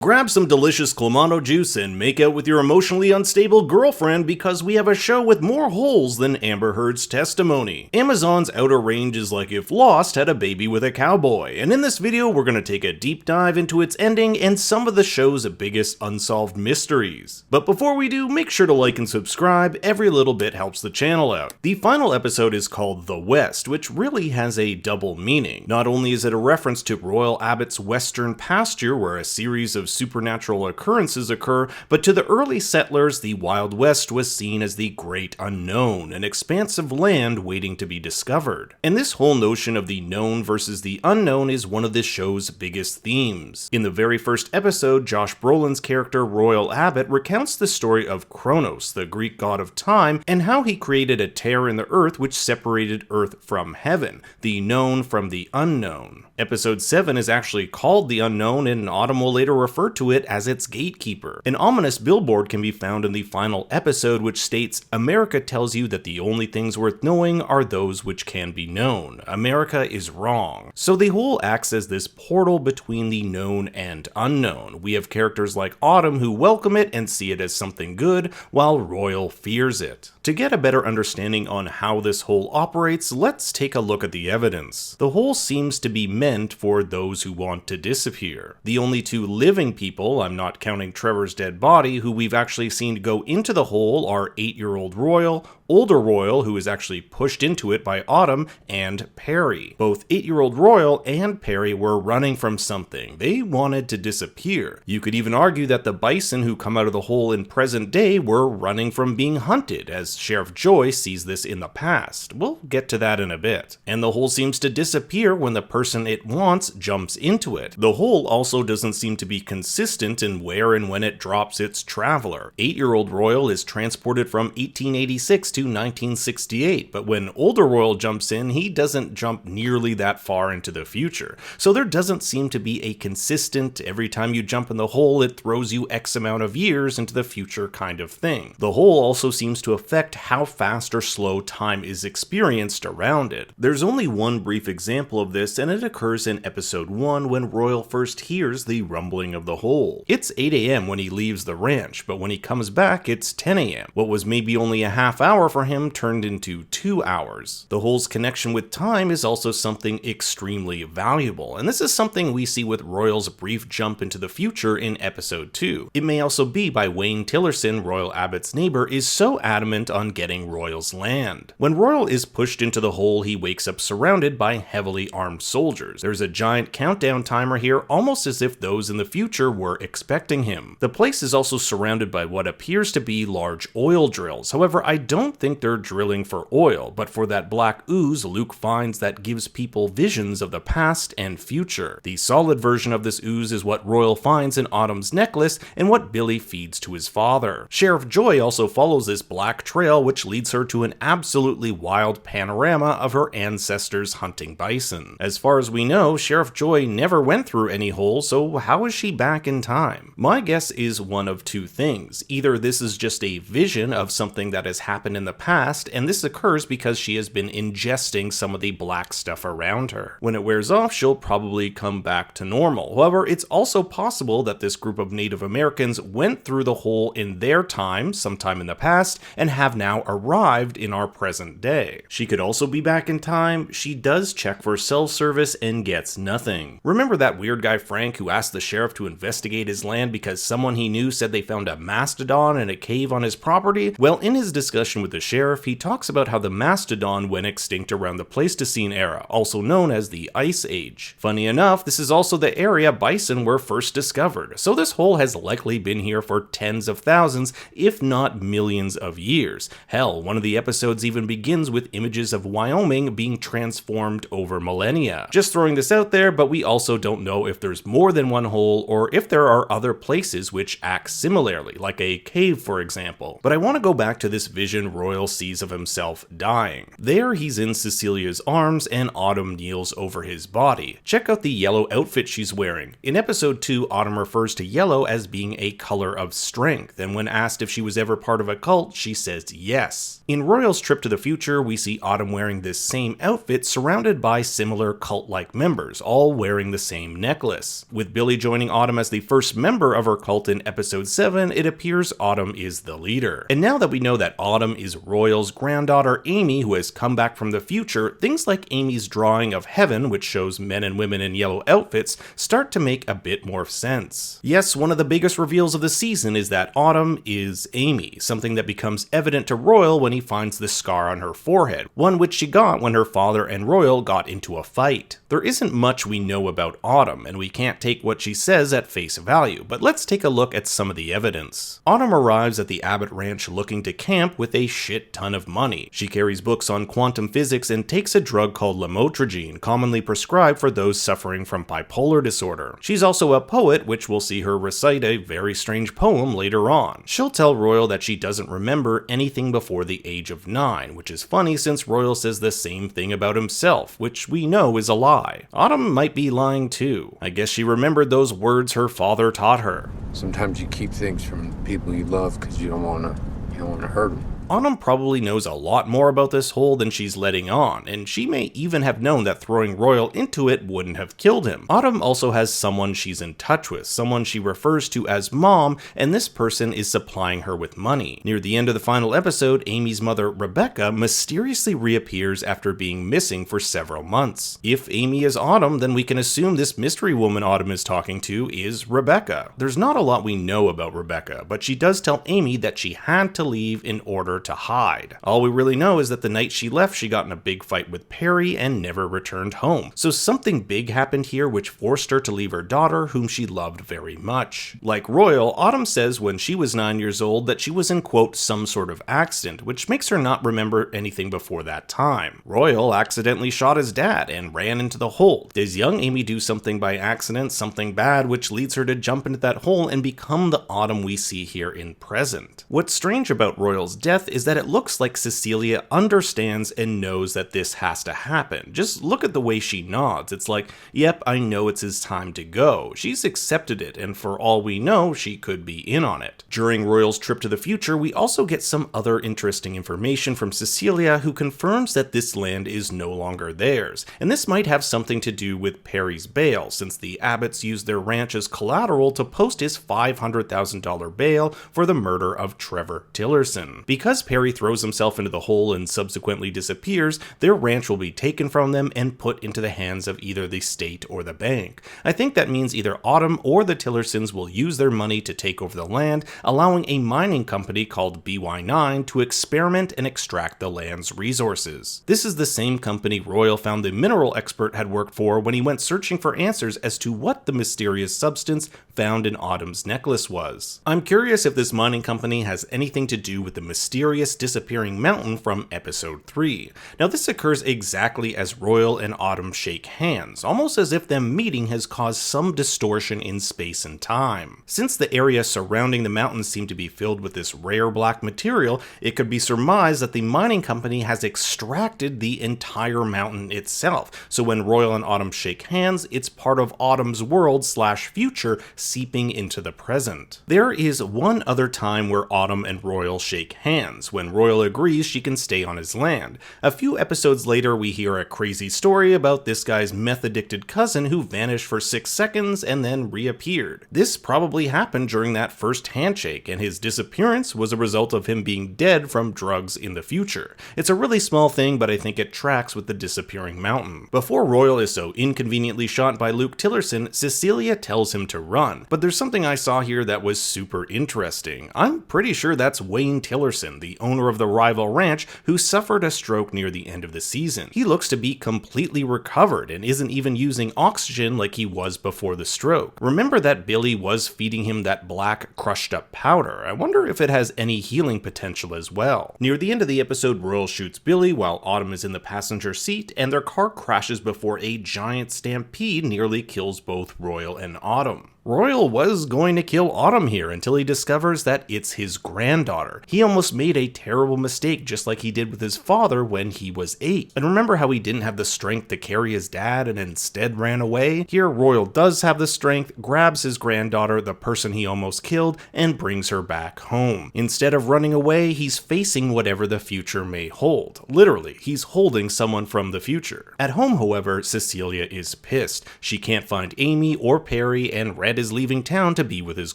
Grab some delicious Clamato juice and make out with your emotionally unstable girlfriend because we have a show with more holes than Amber Heard's testimony. Amazon's Outer Range is like if Lost had a baby with a cowboy, and in this video we're going to take a deep dive into its ending and some of the show's biggest unsolved mysteries. But before we do, make sure to like and subscribe, every little bit helps the channel out. The final episode is called The West, which really has a double meaning. Not only is it a reference to Royal Abbott's western pasture where a series of supernatural occurrences occur, but to the early settlers, the Wild West was seen as the great unknown, an expanse of land waiting to be discovered. And this whole notion of the known versus the unknown is one of this show's biggest themes. In the very first episode, Josh Brolin's character Royal Abbott recounts the story of Kronos, the Greek god of time, and how he created a tear in the earth which separated Earth from heaven, the known from the unknown. Episode 7 is actually called The Unknown, and Autumn will later refer to it as its gatekeeper. An ominous billboard can be found in the final episode which states, "America tells you that the only things worth knowing are those which can be known. America is wrong." So the whole acts as this portal between the known and unknown. We have characters like Autumn who welcome it and see it as something good, while Royal fears it. To get a better understanding on how this hole operates, let's take a look at the evidence. The hole seems to be meant for those who want to disappear. The only two living people, I'm not counting Trevor's dead body, who we've actually seen go into the hole are 8-year-old Royal, older Royal, who is actually pushed into it by Autumn, and Perry. Both 8-year-old Royal and Perry were running from something. They wanted to disappear. You could even argue that the bison who come out of the hole in present day were running from being hunted, as Sheriff Joy sees this in the past. We'll get to that in a bit. And the hole seems to disappear when the person it wants jumps into it. The hole also doesn't seem to be consistent in where and when it drops its traveler. 8-year-old Royal is transported from 1886 to 1968, but when older Royal jumps in, he doesn't jump nearly that far into the future. So there doesn't seem to be a consistent, every time you jump in the hole it throws you X amount of years into the future kind of thing. The hole also seems to affect how fast or slow time is experienced around it. There's only one brief example of this, and it occurs in episode 1 when Royal first hears the rumbling of the hole. It's 8 AM when he leaves the ranch, but when he comes back it's 10 AM. What was maybe only a half hour for him turned into 2 hours. The hole's connection with time is also something extremely valuable, and this is something we see with Royal's brief jump into the future in episode 2. It may also be by Wayne Tillerson, Royal Abbott's neighbor, is so adamant on getting Royal's land. When Royal is pushed into the hole, he wakes up surrounded by heavily armed soldiers. There's a giant countdown timer here, almost as if those in the future were expecting him. The place is also surrounded by what appears to be large oil drills. However, I don't think they're drilling for oil, but for that black ooze Luke finds that gives people visions of the past and future. The solid version of this ooze is what Royal finds in Autumn's necklace and what Billy feeds to his father. Sheriff Joy also follows this black trail which leads her to an absolutely wild panorama of her ancestors hunting bison. As far as we know, Sheriff Joy never went through any hole, so how is she back in time? My guess is one of two things. Either this is just a vision of something that has happened in the past, and this occurs because she has been ingesting some of the black stuff around her. When it wears off, she'll probably come back to normal. However, it's also possible that this group of Native Americans went through the hole in their time, sometime in the past, and have now arrived in our present day. She could also be back in time. She does check for cell service and gets nothing. Remember that weird guy Frank who asked the sheriff to investigate his land because someone he knew said they found a mastodon in a cave on his property? Well, in his discussion with the sheriff, he talks about how the mastodon went extinct around the Pleistocene era, also known as the Ice Age. Funny enough, this is also the area bison were first discovered, so this hole has likely been here for tens of thousands, if not millions of years. Hell, one of the episodes even begins with images of Wyoming being transformed over millennia. Just throwing this out there, but we also don't know if there's more than one hole or if there are other places which act similarly, like a cave for example. But I want to go back to this vision Royal sees of himself dying. There, he's in Cecilia's arms and Autumn kneels over his body. Check out the yellow outfit she's wearing. In episode 2, Autumn refers to yellow as being a color of strength, and when asked if she was ever part of a cult, she says yes. In Royal's trip to the future, we see Autumn wearing this same outfit surrounded by similar cult-like members, all wearing the same necklace. With Billy joining Autumn as the first member of her cult in episode 7, it appears Autumn is the leader. And now that we know that Autumn is Royal's granddaughter Amy, who has come back from the future, things like Amy's drawing of heaven, which shows men and women in yellow outfits, start to make a bit more sense. Yes, one of the biggest reveals of the season is that Autumn is Amy, something that becomes evident to Royal when he finds the scar on her forehead, one which she got when her father and Royal got into a fight. There isn't much we know about Autumn, and we can't take what she says at face value, but let's take a look at some of the evidence. Autumn arrives at the Abbott Ranch looking to camp with a shit ton of money. She carries books on quantum physics and takes a drug called lamotrigine, commonly prescribed for those suffering from bipolar disorder. She's also a poet, which we'll see her recite a very strange poem later on. She'll tell Royal that she doesn't remember anything before the age of 9, which is funny since Royal says the same thing about himself, which we know is a lie. Autumn might be lying too. I guess she remembered those words her father taught her. Sometimes you keep things from people you love because you don't want to hurt them. Autumn probably knows a lot more about this hole than she's letting on, and she may even have known that throwing Royal into it wouldn't have killed him. Autumn also has someone she's in touch with, someone she refers to as Mom, and this person is supplying her with money. Near the end of the final episode, Amy's mother, Rebecca, mysteriously reappears after being missing for several months. If Amy is Autumn, then we can assume this mystery woman Autumn is talking to is Rebecca. There's not a lot we know about Rebecca, but she does tell Amy that she had to leave in order to hide. All we really know is that the night she left, she got in a big fight with Perry and never returned home. So something big happened here which forced her to leave her daughter, whom she loved very much. Like Royal, Autumn says when she was 9 years old that she was in, quote, some sort of accident, which makes her not remember anything before that time. Royal accidentally shot his dad and ran into the hole. Does young Amy do something by accident, something bad, which leads her to jump into that hole and become the Autumn we see here in present? What's strange about Royal's death is that it looks like Cecilia understands and knows that this has to happen. Just look at the way she nods. It's like, yep, I know it's his time to go. She's accepted it, and for all we know, she could be in on it. During Royal's trip to the future, we also get some other interesting information from Cecilia, who confirms that this land is no longer theirs, and this might have something to do with Perry's bail, since the Abbotts used their ranch as collateral to post his $500,000 bail for the murder of Trevor Tillerson. Because Perry throws himself into the hole and subsequently disappears, their ranch will be taken from them and put into the hands of either the state or the bank. I think that means either Autumn or the Tillersons will use their money to take over the land, allowing a mining company called BY9 to experiment and extract the land's resources. This is the same company Royal found the mineral expert had worked for when he went searching for answers as to what the mysterious substance found in Autumn's necklace was. I'm curious if this mining company has anything to do with the mysterious disappearing mountain from episode 3. Now this occurs exactly as Royal and Autumn shake hands, almost as if them meeting has caused some distortion in space and time. Since the area surrounding the mountains seem to be filled with this rare black material, it could be surmised that the mining company has extracted the entire mountain itself. So when Royal and Autumn shake hands, it's part of Autumn's world/future seeping into the present. There is one other time where Autumn and Royal shake hands, when Royal agrees she can stay on his land. A few episodes later, we hear a crazy story about this guy's meth-addicted cousin who vanished for 6 seconds and then reappeared. This probably happened during that first handshake, and his disappearance was a result of him being dead from drugs in the future. It's a really small thing, but I think it tracks with the disappearing mountain. Before Royal is so inconveniently shot by Luke Tillerson, Cecilia tells him to run. But there's something I saw here that was super interesting. I'm pretty sure that's Wayne Tillerson, the owner of the rival ranch, who suffered a stroke near the end of the season. He looks to be completely recovered and isn't even using oxygen like he was before the stroke. Remember that Billy was feeding him that black crushed up powder. I wonder if it has any healing potential as well. Near the end of the episode, Royal shoots Billy while Autumn is in the passenger seat, and their car crashes before a giant stampede nearly kills both Royal and Autumn. Royal was going to kill Autumn here until he discovers that it's his granddaughter. He almost made a terrible mistake just like he did with his father when he was 8. And remember how he didn't have the strength to carry his dad and instead ran away? Here Royal does have the strength, grabs his granddaughter, the person he almost killed, and brings her back home. Instead of running away, he's facing whatever the future may hold. Literally, he's holding someone from the future. At home, however, Cecilia is pissed. She can't find Amy or Perry, and Red is leaving town to be with his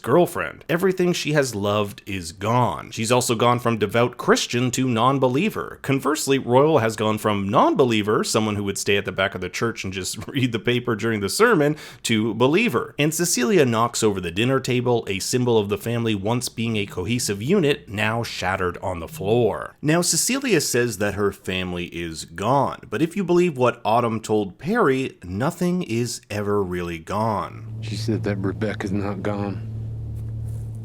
girlfriend. Everything she has loved is gone. She's also gone from devout Christian to non-believer. Conversely, Royal has gone from non-believer, someone who would stay at the back of the church and just read the paper during the sermon, to believer. And Cecilia knocks over the dinner table, a symbol of the family once being a cohesive unit, now shattered on the floor. Now, Cecilia says that her family is gone, but if you believe what Autumn told Perry, nothing is ever really gone. She said that Rebecca's not gone.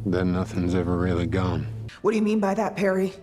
That nothing's ever really gone. What do you mean by that, Perry?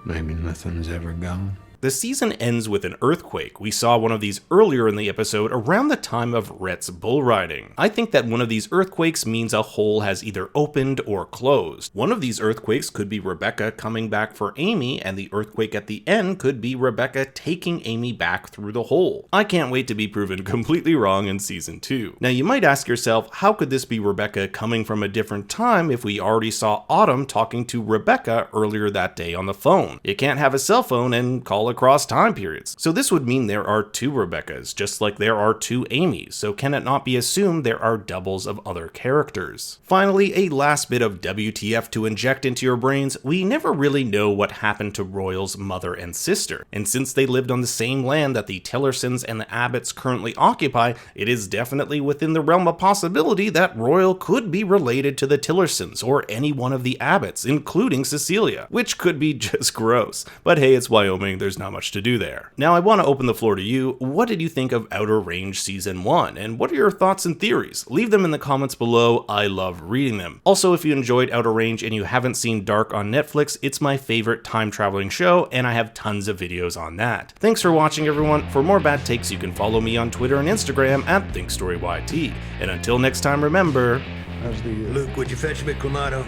Maybe nothing's ever gone. The season ends with an earthquake. We saw one of these earlier in the episode around the time of Rhett's bull riding. I think that one of these earthquakes means a hole has either opened or closed. One of these earthquakes could be Rebecca coming back for Amy, and the earthquake at the end could be Rebecca taking Amy back through the hole. I can't wait to be proven completely wrong in season 2. Now you might ask yourself, how could this be Rebecca coming from a different time if we already saw Autumn talking to Rebecca earlier that day on the phone? You can't have a cell phone and call across time periods. So this would mean there are 2 Rebeccas, just like there are 2 Amys, so can it not be assumed there are doubles of other characters? Finally, a last bit of WTF to inject into your brains, we never really know what happened to Royal's mother and sister, and since they lived on the same land that the Tillersons and the Abbotts currently occupy, it is definitely within the realm of possibility that Royal could be related to the Tillersons or any one of the Abbotts, including Cecilia, which could be just gross. But hey, it's Wyoming, there's not much to do there. Now I want to open the floor to you. What did you think of Outer Range Season 1? And what are your thoughts and theories? Leave them in the comments below. I love reading them. Also, if you enjoyed Outer Range and you haven't seen Dark on Netflix, it's my favorite time traveling show, and I have tons of videos on that. Thanks for watching, everyone. For more bad takes, you can follow me on Twitter and Instagram at ThinkStoryYT. And until next time, remember... Luke, would you fetch me Clamato?